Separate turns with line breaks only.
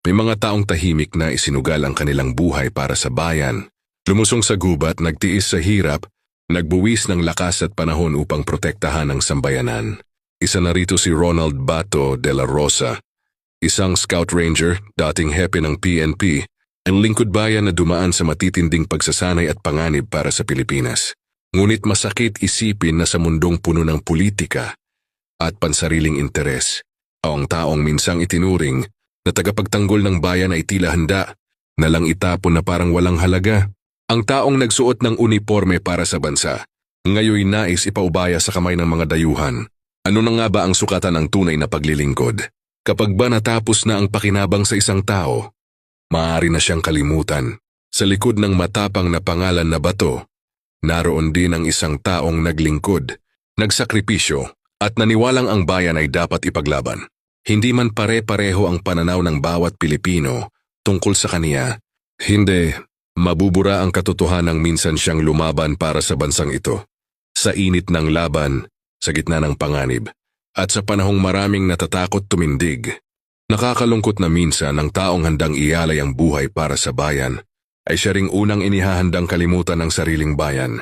May mga taong tahimik na isinugal ang kanilang buhay para sa bayan. Lumusong sa gubat, nagtiis sa hirap, nagbuwis ng lakas at panahon upang protektahan ang sambayanan. Isa na rito si Ronald Bato de la Rosa, isang scout ranger, dating hepe ng PNP, ang lingkod bayan na dumaan sa matitinding pagsasanay at panganib para sa Pilipinas. Ngunit masakit isipin na sa mundong puno ng politika at pansariling interes, ang taong minsang itinuring na tagapagtanggol ng bayan ay tila handa na lang itapon na parang walang halaga. Ang taong nagsuot ng uniforme para sa bansa, ngayon nais ipaubaya sa kamay ng mga dayuhan. Ano na nga ba ang sukatan ng tunay na paglilingkod? Kapag ba natapos na ang pakinabang sa isang tao, maaari na siyang kalimutan. Sa likod ng matapang na pangalan na Bato, naroon din ang isang taong naglingkod, nagsakripisyo, at naniwalang ang bayan ay dapat ipaglaban. Hindi man pare-pareho ang pananaw ng bawat Pilipino tungkol sa kaniya, hindi mabubura ang katotohanang minsan siyang lumaban para sa bansang ito. Sa init ng laban, sa gitna ng panganib, at sa panahong maraming natatakot tumindig, nakakalungkot na minsan ang taong handang ialay ang buhay para sa bayan ay siya ring unang inihahandang kalimutan ng sariling bayan.